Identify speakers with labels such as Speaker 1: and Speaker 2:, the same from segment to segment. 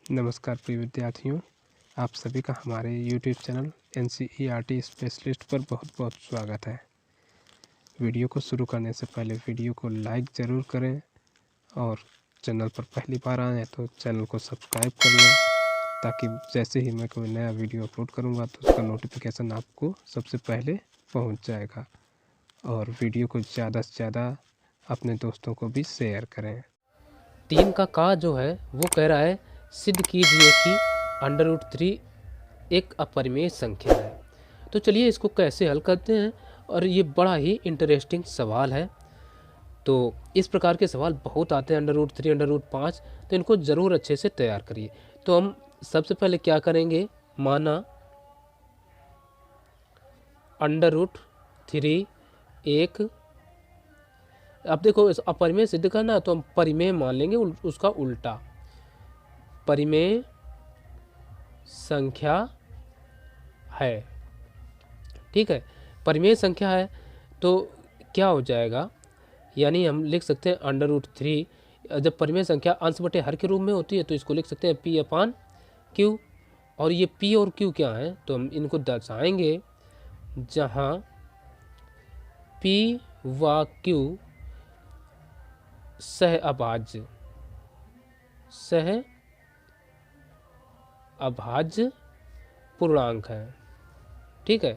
Speaker 1: नमस्कार प्रिय विद्यार्थियों, आप सभी का हमारे YouTube चैनल NCERT स्पेशलिस्ट पर बहुत बहुत स्वागत है। वीडियो को शुरू करने से पहले वीडियो को लाइक ज़रूर करें और चैनल पर पहली बार आएँ तो चैनल को सब्सक्राइब कर लें, ताकि जैसे ही मैं कोई नया वीडियो अपलोड करूँगा तो उसका नोटिफिकेशन आपको सबसे पहले पहुँच जाएगा। और वीडियो को ज़्यादा से ज़्यादा अपने दोस्तों को भी शेयर करें।
Speaker 2: 3 का जो है वो कह रहा है सिद्ध कीजिए कि √3 एक अपरिमेय संख्या है। तो चलिए इसको कैसे हल करते हैं, और ये बड़ा ही इंटरेस्टिंग सवाल है। तो इस प्रकार के सवाल बहुत आते हैं, √3 √5, तो इनको ज़रूर अच्छे से तैयार करिए। तो हम सबसे पहले क्या करेंगे, माना √3 एक, अब देखो इस अपरिमेय सिद्ध करना है तो हम परिमेय मान लेंगे, उसका उल्टा परिमेय संख्या है। ठीक है, परिमेय संख्या है तो क्या हो जाएगा, यानी हम लिख सकते हैं √3, जब परिमेय संख्या अंश बटे हर के रूप में होती है तो इसको लिख सकते हैं P/Q। और ये P और Q क्या है, तो हम इनको दर्शाएंगे जहाँ P व Q सह अभाज्य पूर्णांक है। ठीक है,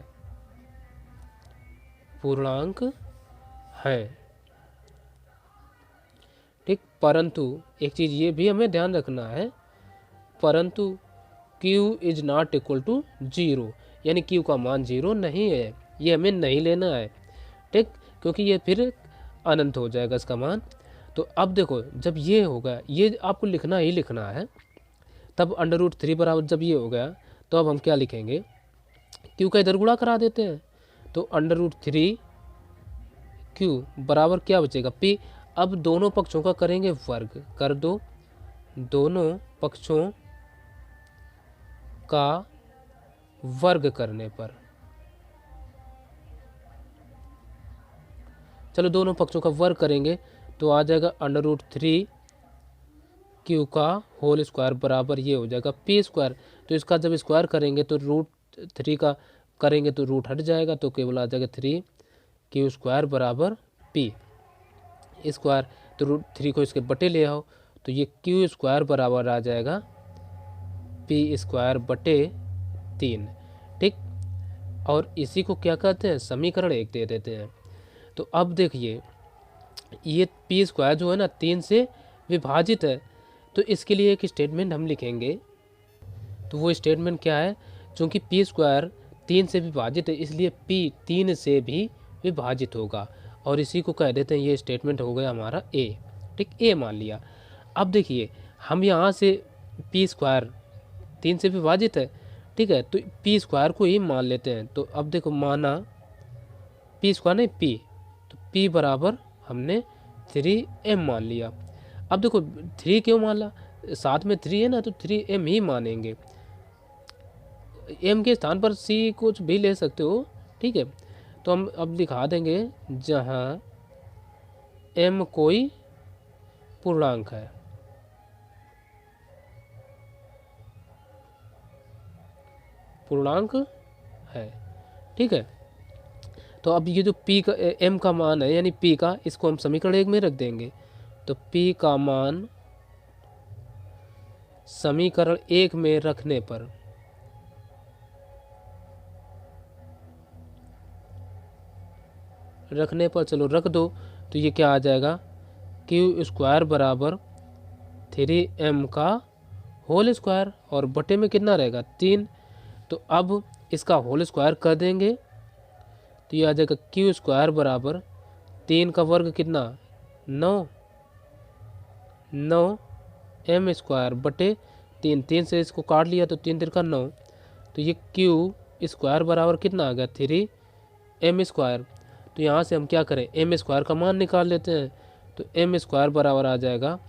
Speaker 2: पूर्णांक है। ठीक, परंतु एक चीज़ ये भी हमें ध्यान रखना है, परंतु Q is not equal to 0, यानी Q का मान 0 नहीं है, ये हमें नहीं लेना है। ठीक, क्योंकि ये फिर अनंत हो जाएगा इसका मान। तो अब देखो, जब ये होगा, ये आपको लिखना ही लिखना है, तब √3 बराबर जब ये हो गया तो अब हम क्या लिखेंगे, Q का इधर गुणा करा देते हैं, तो √3 Q बराबर क्या बचेगा, P। अब दोनों पक्षों का करेंगे वर्ग, कर दो, दोनों पक्षों का वर्ग करने पर, चलो दोनों पक्षों का वर्ग करेंगे तो आ जाएगा √3 Q का होल स्क्वायर बराबर ये हो जाएगा P²। तो इसका जब स्क्वायर करेंगे तो √3 का करेंगे तो रूट हट जाएगा, तो केवल आ जाएगा 3Q² बराबर P स्क्वायर। तो √3 को इसके बटे ले आओ तो ये Q² बराबर आ जाएगा P² बटे 3। ठीक, और इसी को क्या कहते हैं, समीकरण 1 दे देते हैं। तो अब देखिए, ये P² जो है ना 3 से विभाजित है, तो इसके लिए एक स्टेटमेंट हम लिखेंगे। तो वो स्टेटमेंट क्या है, चूँकि P² 3 से विभाजित है इसलिए P 3 से भी विभाजित होगा, और इसी को कह देते हैं, ये स्टेटमेंट हो गया हमारा A। ठीक, A मान लिया। अब देखिए, हम यहाँ से P² 3 से विभाजित है, ठीक है, तो P² को ही मान लेते हैं। तो अब देखो, माना P² नहीं P, तो P बराबर हमने 3m मान लिया। अब देखो 3 क्यों माना, साथ में 3 है ना, तो 3m ही मानेंगे, m के स्थान पर c कुछ भी ले सकते हो। ठीक है, तो हम अब दिखा देंगे जहाँ m कोई पूर्णांक है, पूर्णांक है। ठीक है, तो अब ये जो P का m का मान है, यानी P का, इसको हम समीकरण 1 में रख देंगे। तो P का मान समीकरण 1 में रखने पर चलो रख दो, तो ये क्या आ जाएगा, Q² बराबर 3m का होल स्क्वायर, और बटे में कितना रहेगा 3। तो अब इसका होल स्क्वायर कर देंगे तो ये आ जाएगा Q² बराबर 3 का वर्ग कितना, 9 m² बटे 3, 3 से इसको काट लिया तो 3 3 का 9, तो ये Q² बराबर कितना आ गया 3m²। तो यहाँ से हम क्या करें, m² का मान निकाल लेते हैं। तो m² बराबर आ जाएगा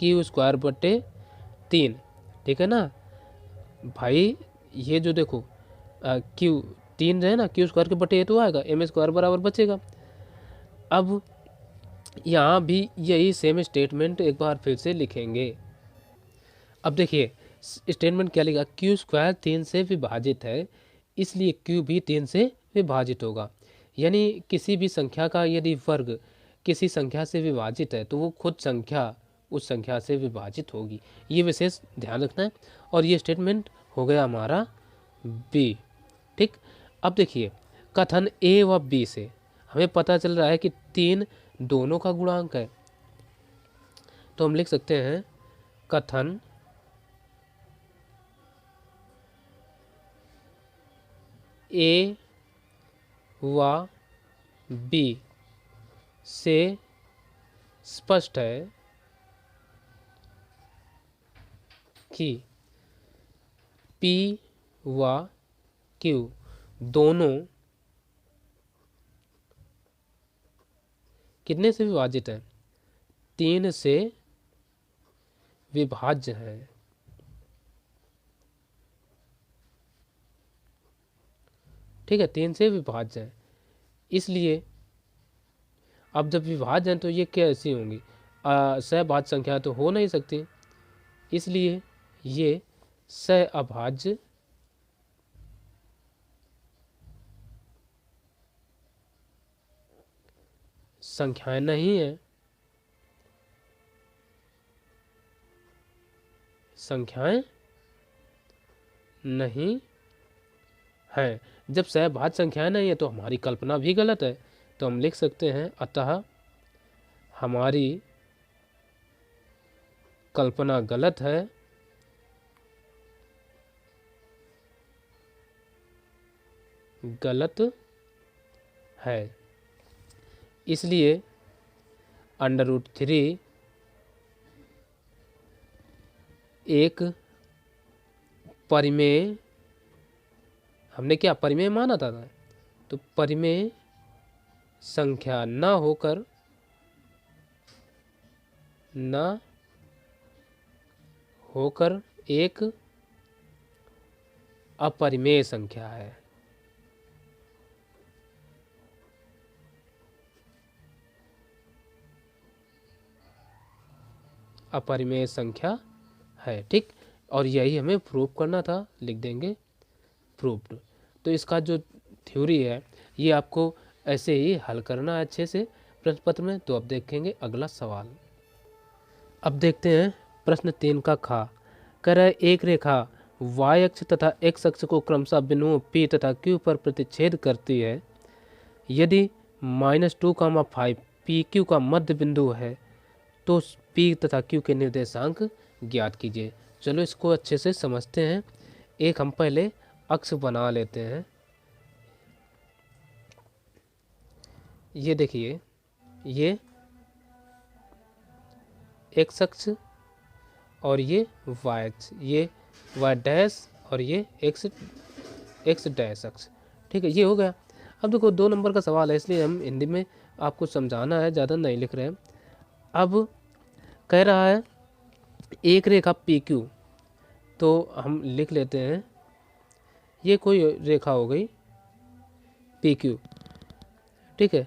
Speaker 2: Q² बटे 3। ठीक है ना भाई, ये जो देखो Q 3 है ना, Q² के बटे तो आएगा, m² बराबर बचेगा। अब यहाँ भी यही सेम स्टेटमेंट एक बार फिर से लिखेंगे। अब देखिए स्टेटमेंट क्या लिखा, क्यू स्क्वायर 3 से विभाजित है, इसलिए क्यू भी 3 से विभाजित होगा। यानी किसी भी संख्या का यदि वर्ग किसी संख्या से विभाजित है तो वो खुद संख्या उस संख्या से विभाजित होगी, ये विशेष ध्यान रखना है। और ये स्टेटमेंट हो गया हमारा बी। ठीक, अब देखिए कथन ए व बी से हमें पता चल रहा है कि 3 दोनों का गुणांक है, तो हम लिख सकते हैं कथन ए व बी से स्पष्ट है कि P व Q दोनों कितने से विभाजित हैं, 3 से विभाज्य है। ठीक है, 3 से विभाज्य है, इसलिए अब जब विभाज्य हैं तो ये कैसी होंगी, सहभाज्य संख्या तो हो नहीं सकती, इसलिए ये सहअभाज्य संख्याएं नहीं है, संख्याएं नहीं है। जब सहभाज्य संख्याएं नहीं है तो हमारी कल्पना भी गलत है, तो हम लिख सकते हैं अतः हमारी कल्पना गलत है, गलत है, इसलिए √3 एक परिमेय, हमने क्या परिमेय माना था, तो परिमेय संख्या न होकर एक अपरिमेय संख्या है। अपरिमेय संख्या है। ठीक, और यही हमें प्रूव करना था, लिख देंगे प्रूव्ड। तो इसका जो थ्योरी है ये आपको ऐसे ही हल करना है अच्छे से प्रश्न पत्र में। तो अब देखेंगे अगला सवाल। अब देखते हैं प्रश्न 3 का खा। कह रहा है एक रेखा y अक्ष तथा x अक्ष को क्रमशः बिंदुओं P तथा Q पर प्रतिच्छेद करती है। यदि -2,5 PQ का मध्य बिंदु है तो P तथा Q के निर्देशांक ज्ञात कीजिए। चलो इसको अच्छे से समझते हैं। एक हम पहले अक्ष बना लेते हैं। ये देखिए, ये x अक्ष और ये y अक्ष, ये y डैश और ये x डैश अक्ष। ठीक है, ये हो गया। अब देखो 2 नंबर का सवाल है, इसलिए हम हिंदी में आपको समझाना है, ज़्यादा नहीं लिख रहे हैं। अब कह रहा है एक रेखा PQ, तो हम लिख लेते हैं ये कोई रेखा हो गई PQ। ठीक है,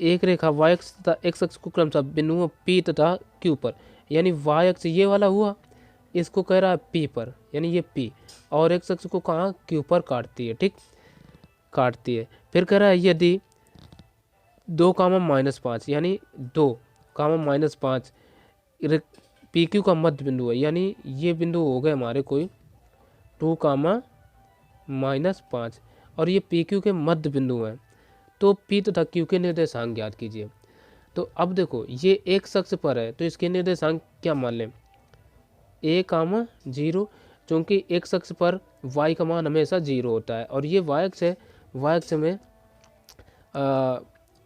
Speaker 2: एक रेखा y अक्ष तथा x अक्ष को क्रमशः बिंदुओं P तथा Q पर, यानी y अक्ष ये वाला हुआ, इसको कह रहा है P पर, यानी ये P, और x अक्ष को कहाँ Q पर काटती है। ठीक, काटती है। फिर कह रहा है यदि 2,-5 यानी 2,-5 PQ का मध्य बिंदु है, यानी ये बिंदु हो गए हमारे कोई 2,-5 और ये PQ के मध्य बिंदु हैं, तो P तथा Q के निर्देशांक ज्ञात कीजिए। तो अब देखो ये x अक्ष पर है तो इसके निर्देशांक क्या मान लें, a,0, क्योंकि x अक्ष पर y का मान हमेशा 0 होता है, और ये y अक्ष है, y अक्ष में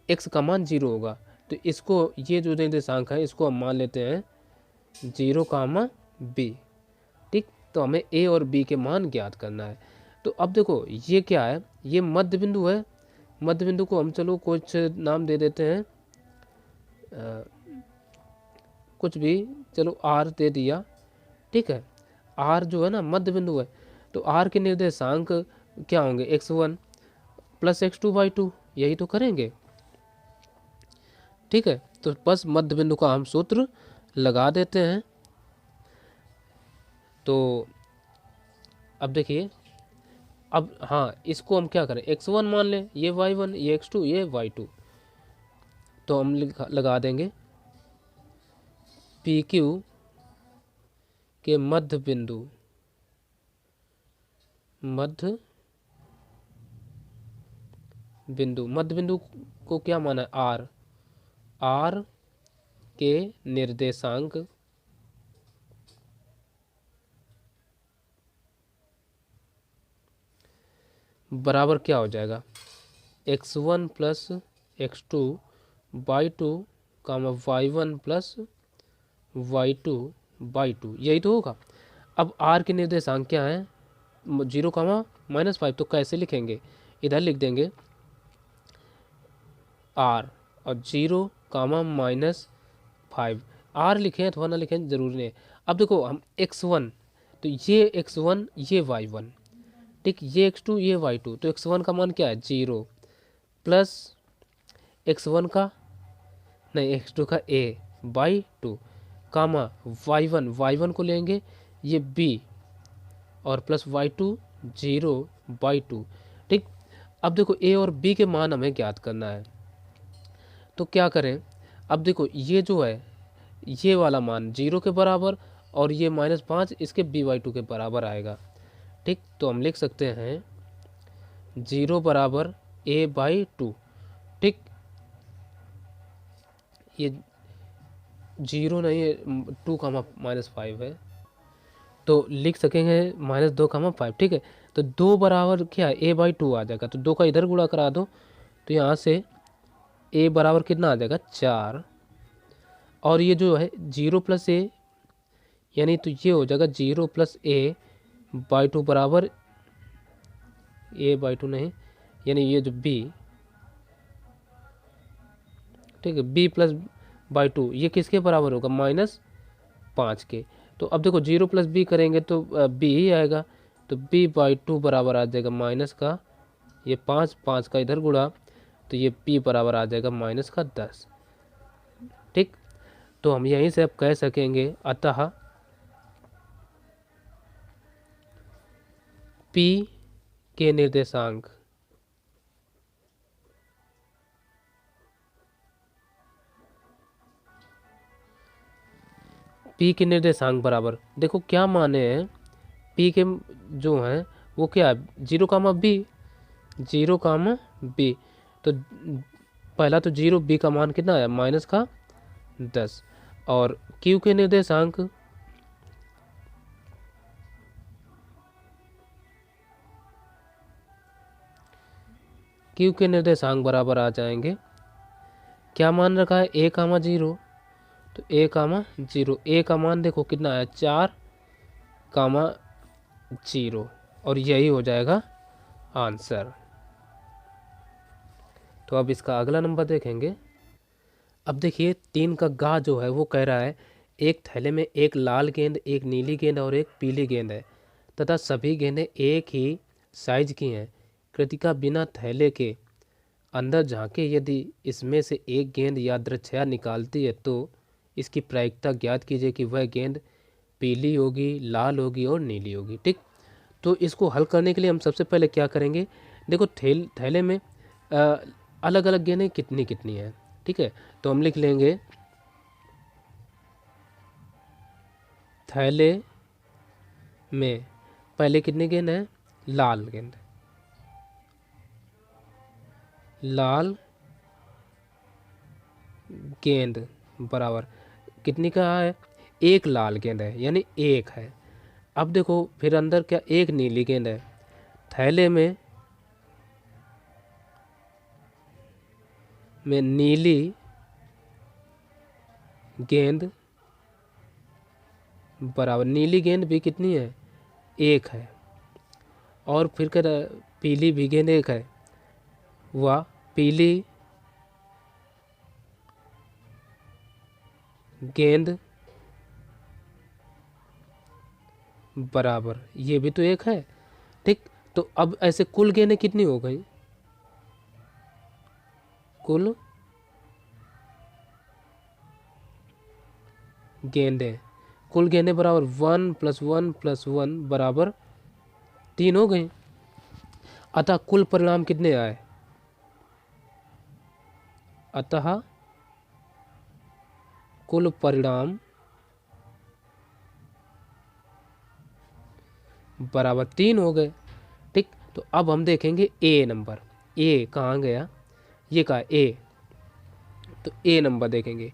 Speaker 2: x का मान 0 होगा। तो इसको, ये जो निर्देशांक है इसको हम मान लेते हैं 0,b। ठीक, तो हमें a और b के मान ज्ञात करना है। तो अब देखो ये क्या है, ये मध्य बिंदु है। मध्य बिंदु को हम चलो कुछ नाम दे देते हैं, कुछ भी, चलो r दे दिया। ठीक है, r जो है ना मध्य बिंदु है, तो r के निर्देशांक क्या होंगे, x1 + x2/2, यही तो करेंगे। ठीक है, तो बस मध्य बिंदु का हम सूत्र लगा देते हैं। तो अब देखिए, अब हाँ इसको हम क्या करें, x1 मान लें, ये y1, ये x2, ये y2। तो हम लगा देंगे पी क्यू के मध्य बिंदु मध्य बिंदु को क्या माना है, आर के निर्देशांक बराबर क्या हो जाएगा, x1 plus x2 y2 y1 plus y2 y2, यही तो होगा। अब r के निर्देशांक क्या है, 0, -5। तो कैसे लिखेंगे, इधर लिख देंगे r और 0, -5। r लिखें अथवा ना लिखें जरूरी नहीं। अब देखो हम x1, तो ये x1 ये y1, ठीक, ये x2 ये y2। तो x1 का मान क्या है 0 प्लस x1 का नहीं x2 का a/2 कामा y1 को लेंगे ये b और प्लस y2 0/2, ठीक। अब देखो a और b के मान हमें ज्ञात करना है, तो क्या करें, अब देखो ये जो है ये वाला मान 0 के बराबर और ये -5 इसके b/2 के बराबर आएगा, ठीक। तो हम लिख सकते हैं 0 बराबर a/2, ठीक। ये 0 नहीं है, 2, -5 है, तो लिख सकेंगे -2, 5, ठीक है। तो 2 बराबर क्या है a/2 आ जाएगा, तो 2 का इधर गुणा करा दो, तो यहाँ से a बराबर कितना आ जाएगा 4। और ये जो है 0 प्लस a, यानी तो ये हो जाएगा 0 प्लस a/2 बराबर a/2 नहीं, यानी ये जो b, ठीक है, b प्लस /2 ये किसके बराबर होगा -5 के। तो अब देखो 0 प्लस b करेंगे तो b ही आएगा, तो b/2 बराबर आ जाएगा माइनस का ये 5 का इधर गुणा, तो ये p बराबर आ जाएगा -10, ठीक। तो हम यहीं से अब कह सकेंगे अतः p के निर्देशांक बराबर, देखो क्या माने हैं p के जो हैं वो क्या है 0, b। तो पहला तो 0 b का मान कितना है -10, और q के निर्देशांक बराबर आ जाएंगे, क्या मान रखा है a, 0, तो a, 0, a का मान देखो कितना है 4, 0, और यही हो जाएगा आंसर। तो अब इसका अगला नंबर देखेंगे। अब देखिए 3 का गा जो है वो कह रहा है एक थैले में एक लाल गेंद, एक नीली गेंद और एक पीली गेंद है तथा सभी गेंदें एक ही साइज की हैं। कृतिका बिना थैले के अंदर झांके यदि इसमें से एक गेंद यादृच्छया निकालती है तो इसकी प्रायिकता ज्ञात कीजिए कि वह गेंद पीली होगी, लाल होगी और नीली होगी, ठीक। तो इसको हल करने के लिए हम सबसे पहले क्या करेंगे, देखो थैले में अलग अलग गेंदें कितनी कितनी हैं, ठीक है। तो हम लिख लेंगे थैले में पहले कितनी गेंद है, लाल गेंद, लाल गेंद बराबर कितनी का है, एक लाल गेंद है यानी एक है। अब देखो फिर अंदर क्या एक नीली गेंद है, थैले में नीली गेंद बराबर, नीली गेंद भी कितनी है एक है, और फिर क्या पीली भी गेंद एक है, वह पीली गेंद बराबर ये भी तो एक है, ठीक। तो अब ऐसे कुल गेंदें कितनी हो गई, कुल गेंदें कुल गेंदें बराबर 1 + 1 + 1 बराबर 3 हो गई। अतः कुल परिणाम कितने आए? अतः कुल परिणाम बराबर 3 हो गए। ठीक, तो अब हम देखेंगे ए नंबर। ए कहाँ गया? ये कहा ए, तो ए नंबर देखेंगे।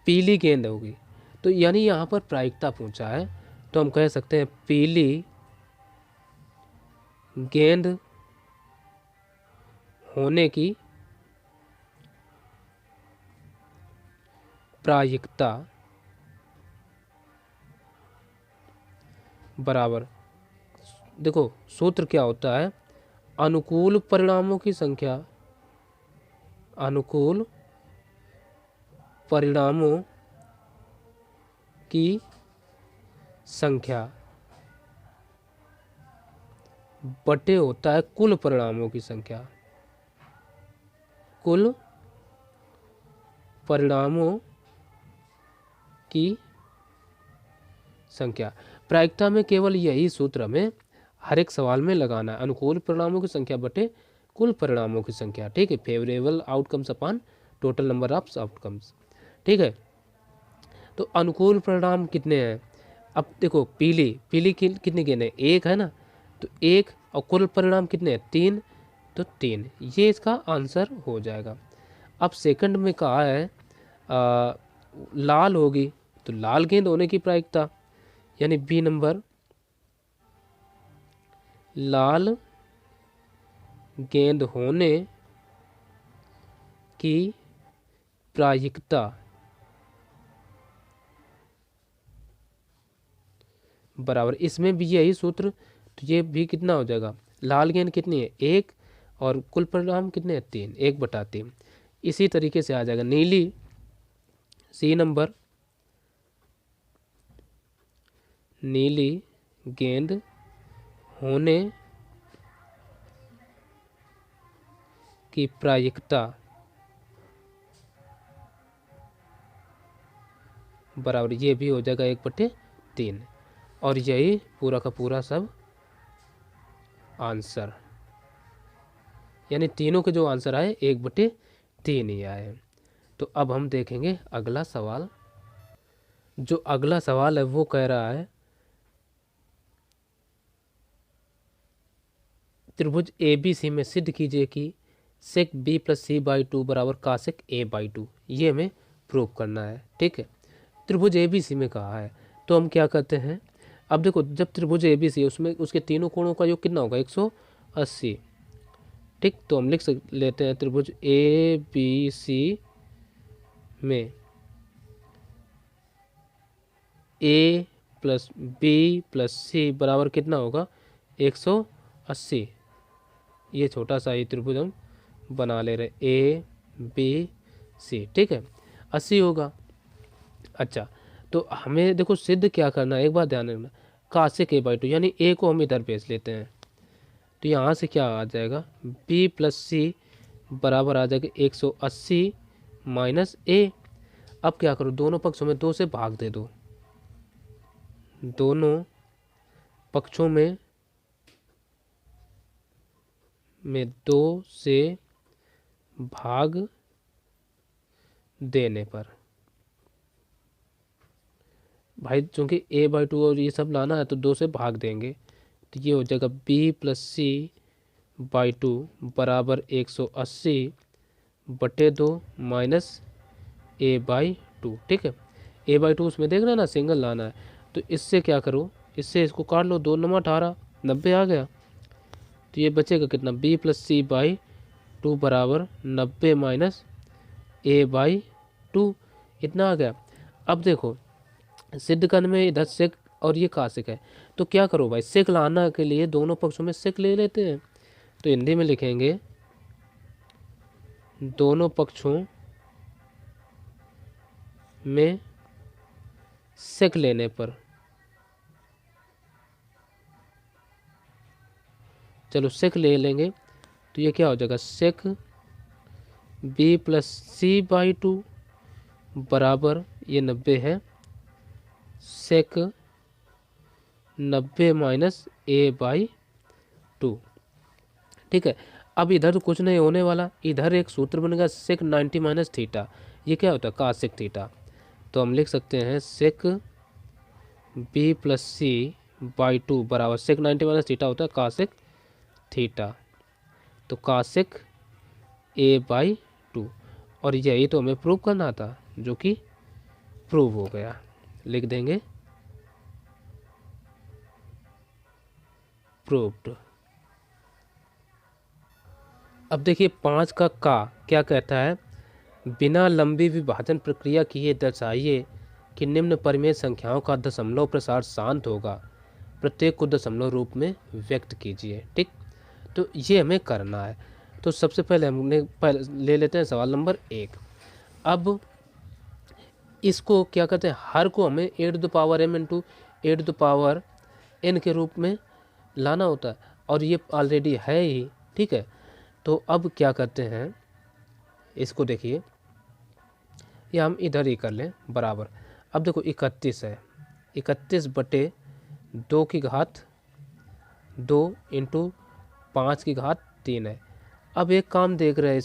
Speaker 2: पीली गेंद होगी, तो यानी यहाँ पर प्रायिकता पूछा है, तो हम कह सकते हैं पीली गेंद होने की प्रायिकता बराबर, देखो सूत्र क्या होता है, अनुकूल परिणामों की संख्या, अनुकूल परिणामों की संख्या बटे होता है कुल परिणामों की संख्या, कुल परिणामों की संख्या। प्रायिकता में केवल यही सूत्र हमें हर एक सवाल में लगाना है, अनुकूल परिणामों की संख्या बटे कुल परिणामों की संख्या। ठीक है, favourable outcomes upon total number of outcomes. ठीक है, तो अनुकूल परिणाम कितने हैं? अब देखो पीली कितनी गेंद है? एक है ना, तो एक, और कुल परिणाम कितने हैं? 3, तो 3, ये इसका आंसर हो जाएगा। अब सेकंड में कहा है लाल होगी, तो लाल गेंद होने की प्रायिकता, यानी बी नंबर, लाल गेंद होने की प्रायिकता बराबर, इसमें भी यही सूत्र, तो ये भी कितना हो जाएगा? लाल गेंद कितनी है? 1, और कुल परिणाम कितने हैं? 3, 1/3। इसी तरीके से आ जाएगा नीली, सी नंबर, नीली गेंद होने की प्रायिकता बराबर, ये भी हो जाएगा 1/3, और यही पूरा का पूरा सब आंसर, यानी तीनों के जो आंसर आए 1/3 ही आए। तो अब हम देखेंगे अगला सवाल। जो अगला सवाल है वो कह रहा है त्रिभुज ABC में सिद्ध कीजिए कि सेक B+C/2 बराबर कासेक A/2। ये हमें प्रूव करना है। ठीक है, त्रिभुज ABC में कहा है, तो हम क्या करते हैं, अब देखो जब त्रिभुज ABC उसमें उसके तीनों कोणों का योग कितना होगा? 180। ठीक, तो हम लिख लेते हैं त्रिभुज ABC में A+B+C बराबर कितना होगा? 180। ये छोटा सा ही त्रिभुज हम बना ले रहे, ABC। ठीक है, 80 होगा। अच्छा, तो हमें देखो सिद्ध क्या करना है, एक बात ध्यान रखना, कासेक A/2, यानी A को हम इधर भेज लेते हैं, तो यहाँ से क्या आ जाएगा? B+C बराबर आ जाएगा 180 - A। अब क्या करो, दोनों पक्षों में 2 से भाग दे दो, दोनों पक्षों में 2 से भाग देने पर, भाई चूंकि A/2 और ये सब लाना है तो 2 से भाग देंगे, तो ये हो जाएगा B+C/2 बराबर 180/2 - A/2। ठीक है, A/2 उसमें देख रहे हैं ना, सिंगल लाना है, तो इससे क्या करो, इससे इसको काट लो, 2 9 18, 90 आ गया। तो ये बचेगा कितना? B+C/2 बराबर 90 - A/2, इतना आ गया। अब देखो सिद्ध करने में इधर सेक और ये कासेक है, तो क्या करो भाई, सेक लाना के लिए दोनों पक्षों में सेक ले लेते हैं, तो हिंदी में लिखेंगे दोनों पक्षों में सेक लेने पर, चलो सेक ले लेंगे, तो ये क्या हो जाएगा? सेक B+C/2 बराबर, ये 90 है, सेक 90 माइनस a/2। ठीक है, अब इधर तो कुछ नहीं होने वाला, इधर एक सूत्र बनेगा सेक 90 माइनस थीटा। ये क्या होता है? cos sec theta. तो हम लिख सकते हैं sec b plus c by 2 बराबर सेक 90 माइनस थीटा होता है cos सेक थीटा। तो cos सेक a/2, और यही तो हमें प्रूव करना था, जो कि प्रूव हो गया। लिख देंगे प्रूव्ड। अब देखिए 5 का क्या कहता है, बिना लंबी विभाजन प्रक्रिया किए दर्शाइए कि निम्न परिमेय संख्याओं का दशमलव प्रसार शांत होगा, प्रत्येक को दशमलव रूप में व्यक्त कीजिए। ठीक, तो ये हमें करना है। तो सबसे पहले ले लेते हैं सवाल नंबर 1। अब इसको क्या कहते हैं, हर को हमें e⁻m इंटू e⁻n के रूप में लाना होता है, और ये ऑलरेडी है ही। ठीक है, तो अब क्या करते हैं, इसको देखिए, या हम इधर ही कर लें बराबर। अब देखो 31 है, 31/2 की घात 2 इंटू 5 की घात 3 है। अब एक काम देख रहे हैं,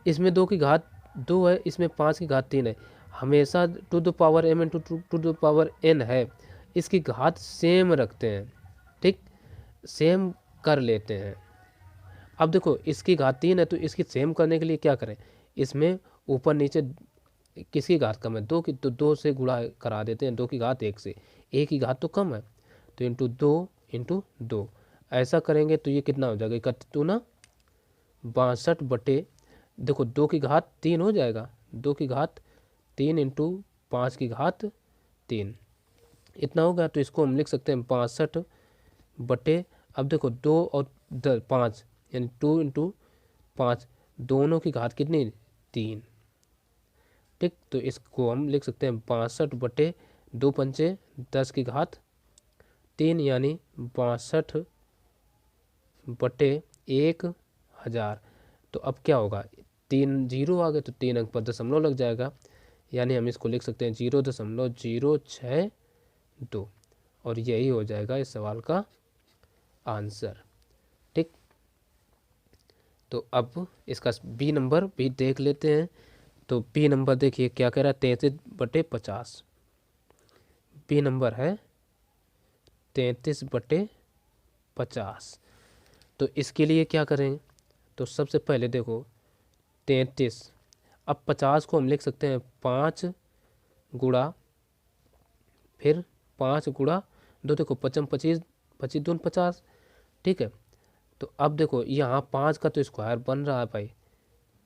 Speaker 2: इसमें 2 की घात 2 है, इसमें 5 की घात 3 है। हमेशा to the power m into to the power n है, इसकी घात सेम रखते हैं। ठीक, सेम कर लेते हैं। अब देखो इसकी घात 3 है, तो इसकी सेम करने के लिए क्या करें, इसमें ऊपर नीचे किसकी घात कम है, 2 की, तो 2 से गुणा करा देते हैं, 2 की घात 1 से, 1 की घात तो कम है, तो इंटू 2 इंटू 2 ऐसा करेंगे तो ये कितना हो जाएगा, 31 ना 62 देखो 2 की घात 3 हो जाएगा, 2 की घात 3 इंटू 5 की घात 3 इतना होगा। तो इसको हम लिख सकते हैं 62 अब देखो 2 और 5 यानी 2 इंटू 5 दोनों की घात कितनी, 3। ठीक, तो इसको हम लिख सकते हैं 62/2 पंचे 10 की घात 3 यानी 62/1000। तो अब क्या होगा, 3 जीरो आ गए, तो 3 अंक पर दशमलव लग जाएगा, यानी हम इसको लिख सकते हैं 0.062, और यही हो जाएगा इस सवाल का आंसर। ठीक, तो अब इसका बी नंबर भी देख लेते हैं। तो बी नंबर देखिए क्या कह रहा है, 33/50। बी नंबर है 33/50। तो इसके लिए क्या करें, तो सबसे पहले देखो 33, अब 50 को हम लिख सकते हैं 5 गुणा, फिर 5 गुणा 2, देखो 55 25 25 दून 50। ठीक है, तो अब देखो यहाँ 5 का तो स्क्वायर बन रहा है भाई,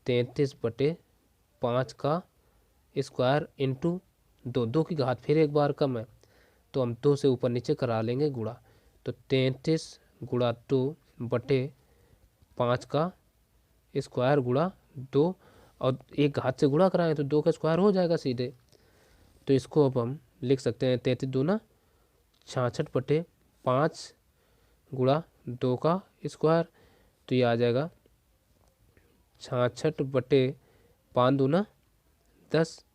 Speaker 2: 33/5 का स्क्वायर इंटू 2, 2 की घात फिर एक बार कम है, तो हम 2 से ऊपर नीचे करा लेंगे गुणा, तो 33 गुणा 2/5 का स्क्वायर गुणा 2, और एक घात से गुणा कराएं तो 2 का स्क्वायर हो जाएगा सीधे। तो इसको अब हम लिख सकते हैं 33 दूना 66/5 गुणा 2 का स्क्वायर, तो ये आ जाएगा 66/5 दूना 10,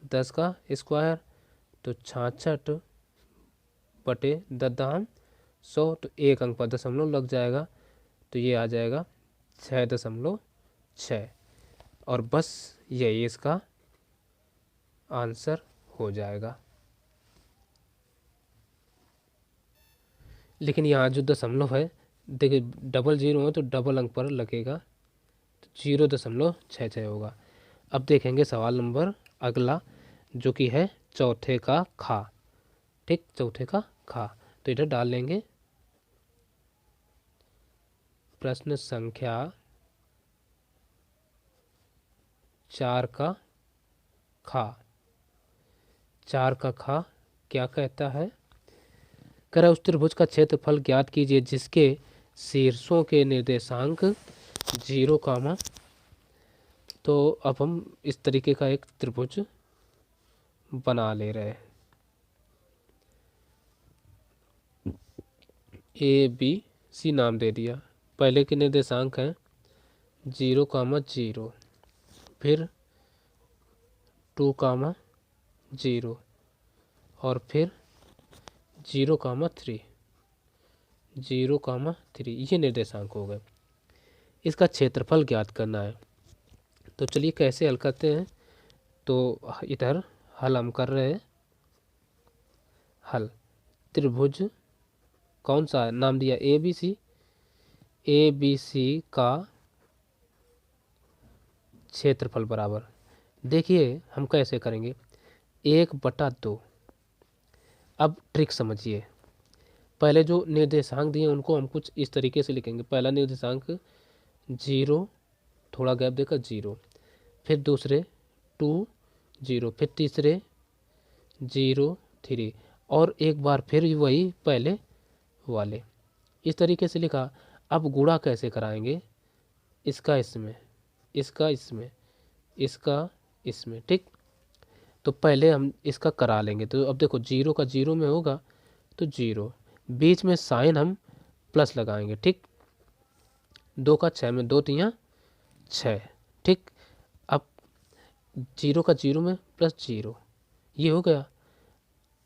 Speaker 2: 10 का स्क्वायर, तो 66/10 तो एक अंक पर दशमलव लग जाएगा, तो ये आ जाएगा 6.6, और बस यही इसका आंसर हो जाएगा। लेकिन यहाँ जो दशमलव है देखिए, डबल जीरो हो तो डबल अंक पर लगेगा, तो 0.66 होगा। अब देखेंगे सवाल नंबर अगला, जो कि है चौथे का खा। ठीक, चौथे का खा, तो इधर डाल लेंगे प्रश्न संख्या 4 का खा। 4 का खा क्या कहता है, कह रहा है उस त्रिभुज का क्षेत्रफल ज्ञात कीजिए जिसके शीर्षों के निर्देशांक 0, तो अब हम इस तरीके का एक त्रिभुज बना ले रहे हैं, ABC नाम दे दिया। पहले के निर्देशांक हैं 0, फिर 2, 0, और फिर 0,3, 0,3, ये निर्देशांक हो गए। इसका क्षेत्रफल ज्ञात करना है। तो चलिए कैसे हल करते हैं। तो इधर हल हम कर रहे हैं। हल त्रिभुज कौन सा नाम दिया, ए बी सी का क्षेत्रफल बराबर, देखिए हम कैसे करेंगे, 1/2। अब ट्रिक समझिए, पहले जो निर्देशांक दिए उनको हम कुछ इस तरीके से लिखेंगे। पहला निर्देशांक 0, थोड़ा गैप देकर 0, फिर दूसरे 2, 0, फिर तीसरे 0, 3, और एक बार फिर वही पहले वाले, इस तरीके से लिखा। अब गुणा कैसे कराएंगे, इसका इसमें, इसका इसमें, इसका इसमें, ठीक। तो पहले हम इसका करा लेंगे। तो अब देखो 0 का 0 में होगा तो 0, बीच में साइन हम प्लस लगाएंगे, ठीक। 2 का 6 में 2 तियाँ 6, ठीक। अब 0 का 0 में प्लस 0, ये हो गया।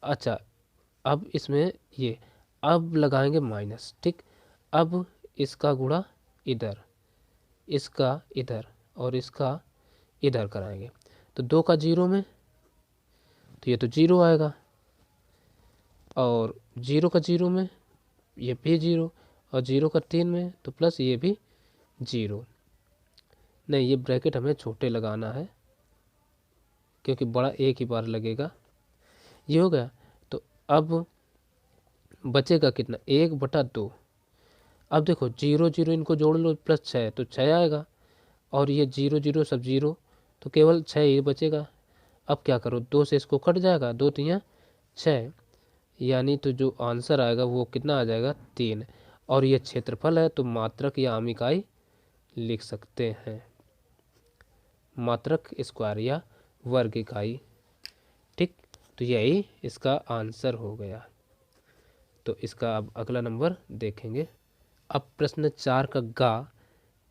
Speaker 2: अच्छा, अब इसमें ये, अब लगाएंगे माइनस, ठीक। अब इसका गुणा इधर, इसका इधर, और इसका इधर कराएंगे। तो 2 का 0 में तो ये तो 0 आएगा, और 0 का 0 में ये भी 0, और 0 का 3 में तो प्लस ये भी 0। नहीं, ये ब्रैकेट हमें छोटे लगाना है क्योंकि बड़ा एक ही बार लगेगा। ये हो गया। तो अब बचेगा कितना, 1/2। अब देखो 0 0 इनको जोड़ लो, प्लस 6 तो 6 आएगा, और ये 0 0 सब 0, तो केवल 6 ही बचेगा। अब क्या करो, 2 से इसको कट जाएगा, 2 तियाँ 6, यानी तो जो आंसर आएगा वो कितना आ जाएगा, 3। और ये क्षेत्रफल है तो मात्रक या आम इकाई लिख सकते हैं, मात्रक स्क्वायर या वर्ग इकाई, ठीक। तो यही इसका आंसर हो गया। तो इसका अब अगला नंबर देखेंगे। अब प्रश्न 4 का गा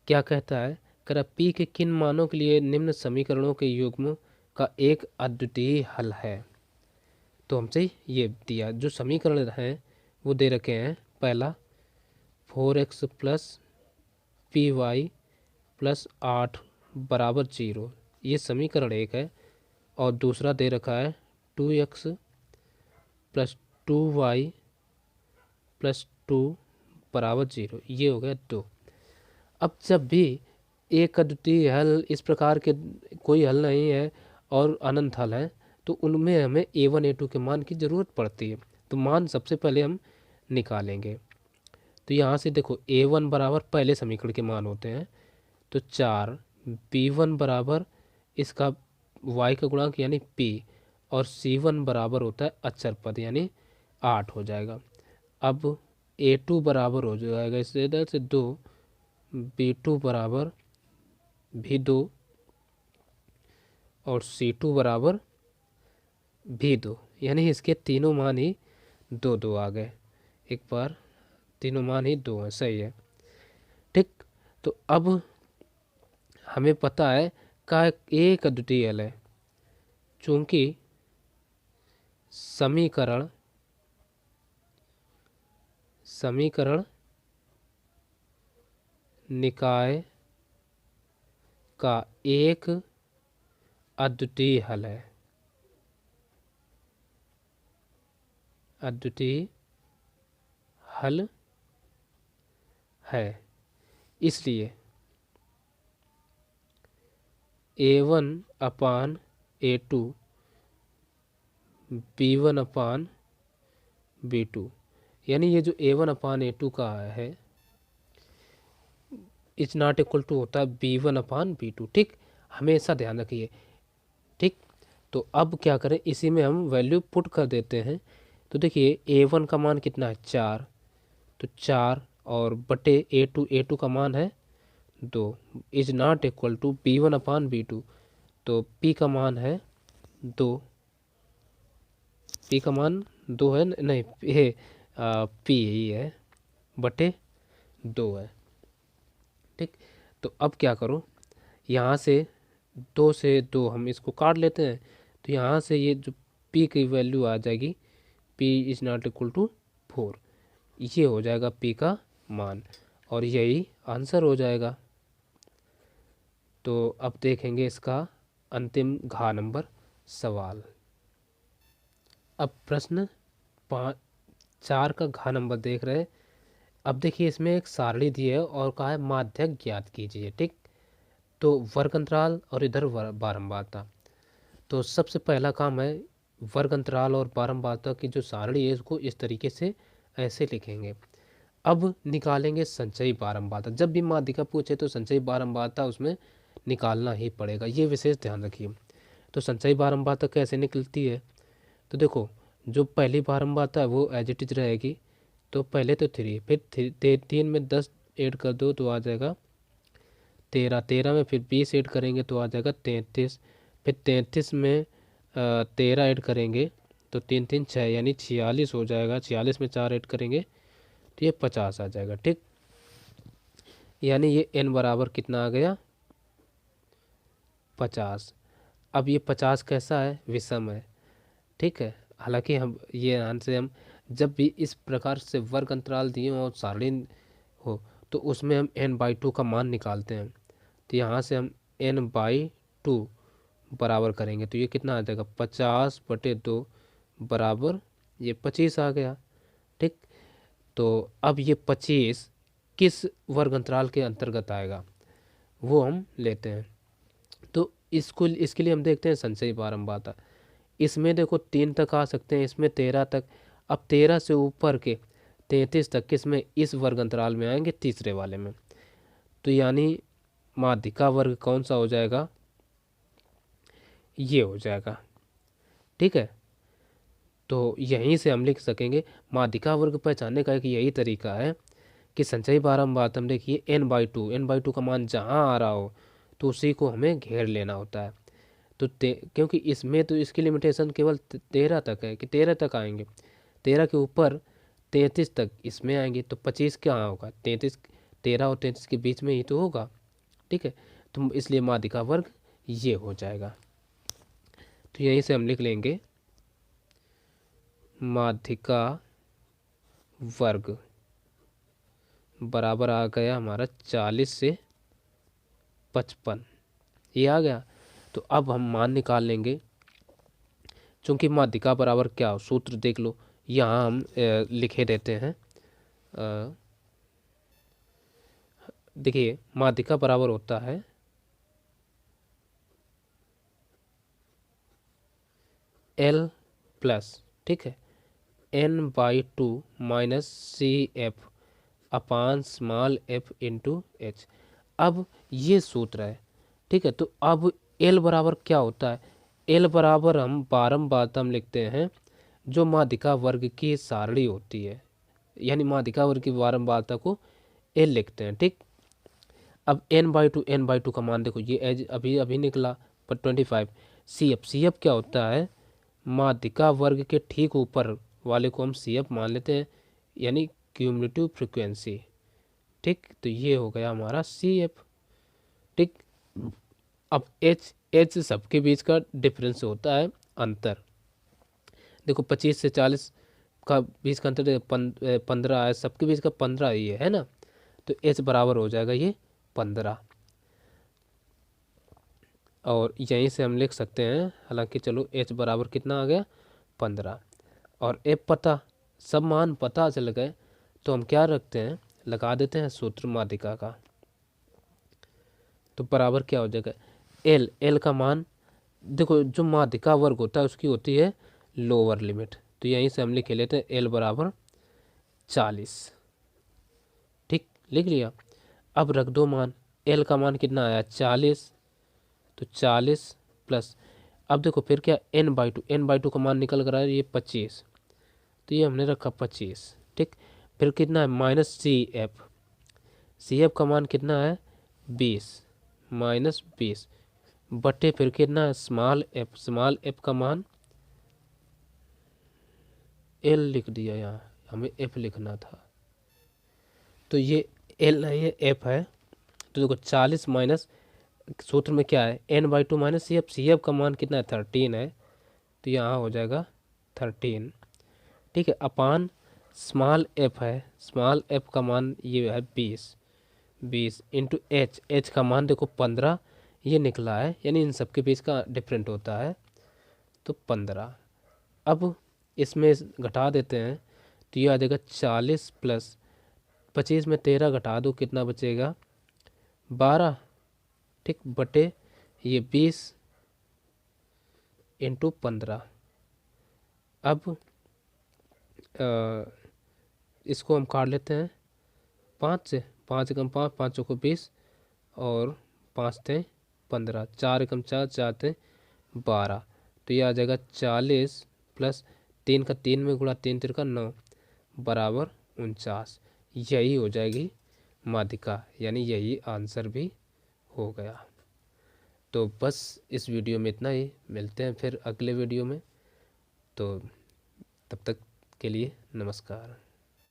Speaker 2: क्या कहता है, कह पी के किन मानों के लिए निम्न समीकरणों के युग्म का एक अद्वितीय हल है। तो हमसे ये दिया, जो समीकरण है वो दे रखे हैं। पहला 4x + py + 8 = 0, ये समीकरण 1 है। और दूसरा दे रखा है 2x + 2y + 2 = 0, ये हो गया 2। अब जब भी एक अद्वितीय हल इस प्रकार के कोई हल नहीं है और अनंत हल है, तो उनमें हमें a1 a2 के मान की ज़रूरत पड़ती है। तो मान सबसे पहले हम निकालेंगे। तो यहाँ से देखो a1 बराबर पहले समीकरण के मान होते हैं, तो 4, b1 बराबर इसका y का गुणांक यानी p, और c1 बराबर होता है अचर पद यानी 8 हो जाएगा। अब a2 बराबर हो जाएगा इससे इधर से 2, b2 बराबर भी 2, और c2 बराबर भी 2, यानी इसके तीनों मान ही 2 2 आ गए। एक बार तीनों मान ही 2 हैं, सही है, ठीक। तो अब हमें पता है का एक अद्वितीय हल है, चूंकि समीकरण निकाय का एक अद्वितीय हल है, अद्वितीय हल है। इसलिए a1/a2 b1/b2, यानी ये जो a1/a2 का है इज नॉट इक्वल टू होता है b1/b2, ठीक। हमेशा ध्यान रखिए, ठीक। तो अब क्या करें, इसी में हम वैल्यू पुट कर देते हैं। तो देखिए a1 का मान कितना है, 4, तो 4 और बटे a2 का मान है 2, is not equal to b1/b2, तो p का मान है 2, p का मान 2 है, नहीं ये p ही है, बटे 2 है, ठीक। तो अब क्या करो, यहाँ से 2 से 2 हम इसको काट लेते हैं। तो यहाँ से ये जो P की वैल्यू आ जाएगी P is not equal to 4। ये हो जाएगा P का मान और यही आंसर हो जाएगा। तो अब देखेंगे इसका अंतिम घ नंबर सवाल। अब प्रश्न 4 का घ नंबर देख रहे हैं। अब देखिए इसमें एक सारणी दी है और कहा है माध्यक ज्ञात कीजिए। ठीक, तो वर्ग अंतराल और इधर बारंबारता। तो सबसे पहला काम है वर्ग अंतराल और बारंबारता की जो सारणी है इसको इस तरीके से ऐसे लिखेंगे। अब निकालेंगे संचयी बारंबारता। जब भी माध्यिका पूछे तो संचयी बारंबारता उसमें निकालना ही पड़ेगा, ये विशेष ध्यान रखिए। तो संचयी बारंबारता कैसे निकलती है, तो देखो जो पहली बारंबारता है वो एज इट इज रहेगी। तो पहले तो 3, फिर 3 में 10 ऐड कर दो तो आ जाएगा 13, 13 में फिर 20 ऐड करेंगे तो आ जाएगा 33, फिर 33 में 13 ऐड करेंगे तो 3 3 6 यानी 46 हो जाएगा। 46 में 4 ऐड करेंगे तो ये 50 आ जाएगा। ठीक, यानी ये n बराबर कितना आ गया 50। अब ये 50 कैसा है, विषम है। ठीक है, हालांकि हम ये ध्यान से हम जब भी इस प्रकार से वर्ग अंतराल दिए और सारणी हो तो उसमें हम n/2 का मान निकालते हैं। तो यहाँ से हम n/2 बराबर करेंगे तो ये कितना आ जाएगा 50/2 बराबर ये 25 आ गया। ठीक, तो अब ये 25 किस वर्ग अंतराल के अंतर्गत आएगा वो हम लेते हैं। तो इसके लिए हम देखते हैं संचयी बारंबारता। इसमें देखो 3 तक आ सकते हैं, इसमें 13 तक। अब 13 से ऊपर के 33 तक किसमें, इस वर्ग अंतराल में आएंगे, तीसरे वाले में। तो यानी माध्यिका वर्ग कौन सा हो जाएगा, ये हो जाएगा। ठीक है, तो यहीं से हम लिख सकेंगे माध्यिका वर्ग पहचानने का एक यही तरीका है कि संचयी बारंबारता हम देखिए n/2 का मान जहाँ आ रहा हो तो उसी को हमें घेर लेना होता है। तो क्योंकि इसमें तो इसकी लिमिटेशन केवल 13 तक है कि 13 तक आएंगे, 13 के ऊपर 33 तक इसमें आएंगे तो 25 कहाँ होगा, 13 और 33 के बीच में ही तो होगा। ठीक है, तो इसलिए माध्यिका वर्ग ये हो जाएगा। तो यहीं से हम लिख लेंगे माध्यिका वर्ग बराबर आ गया हमारा 40 से 55, ये आ गया। तो अब हम मान निकाल लेंगे। चूंकि माध्यिका बराबर क्या हो, सूत्र देख लो, यहाँ हम लिखे देते हैं। देखिए माध्यिका बराबर होता है L प्लस, ठीक है, n/2 माइनस CF अपान स्मॉल f इंटू h। अब ये सूत्र है। ठीक है, तो अब L बराबर क्या होता है, L बराबर हम बारंबारता हम लिखते हैं जो माध्यिका वर्ग की सारणी होती है, यानी माध्यिका वर्ग की बारंबारता को L लिखते हैं। ठीक, अब n/2 का मान देखो, ये एज अभी निकला पर 25। CF क्या होता है, माध्यिका वर्ग के ठीक ऊपर वाले को हम CF मान लेते हैं, यानी क्यूमुलेटिव फ्रीक्वेंसी। ठीक, तो ये हो गया हमारा CF। ठीक, अब H सबके बीच का डिफरेंस होता है अंतर। देखो 25 से 40 का बीच का अंतर 15 है, सबके बीच का 15 ये है ना, तो H बराबर हो जाएगा ये 15। और यहीं से हम लिख सकते हैं, हालांकि चलो H बराबर कितना आ गया 15 और F पता, सब मान पता चल गए तो हम क्या रखते हैं, लगा देते हैं सूत्र माध्यिका का। तो बराबर क्या हो जाएगा L का मान, देखो जो माध्यिका वर्ग होता है उसकी होती है लोअर लिमिट, तो यहीं से हम लिख लेते हैं L बराबर 40। ठीक, लिख लिया। अब रख दो मान, L का मान कितना आया 40, तो 40 प्लस, अब देखो फिर क्या n/2 का मान निकल कर आया ये 25, तो ये हमने रखा 25। ठीक, फिर कितना है माइनस CF का मान कितना है 20 माइनस 20 बटे फिर कितना है स्मॉल f का मान L लिख दिया, यहाँ हमें F लिखना था, तो ये L नहीं है F है। तो देखो 40 माइनस सूत्र में क्या है n/2 माइनस CF का मान कितना है 13 है, तो यहाँ हो जाएगा 13। ठीक है, अपान स्मॉल एफ है, स्मॉल एफ का मान ये है 20 इंटू एच, एच का मान देखो 15 ये निकला है, यानी इन सब के बीच का डिफरेंट होता है तो 15। अब इसमें घटा देते हैं तो ये आ जाएगा 40 प्लस 25 में 13 घटा दो, कितना बचेगा 12। ठीक, बटे ये 20 इंटू 15। अब इसको हम काट लेते हैं 5 से, 5 एकम 5, 5 चौको 20 और 5 थे 15, 4 एकम 4, 4 थे 12। तो ये आ जाएगा 40 प्लस 3 का 3 में गुणा 3 तिरका 9 बराबर 49। यही हो जाएगी माध्यिका, यानी यही आंसर भी हो गया। तो बस इस वीडियो में इतना ही, मिलते हैं फिर अगले वीडियो में। तो तब तक के लिए नमस्कार।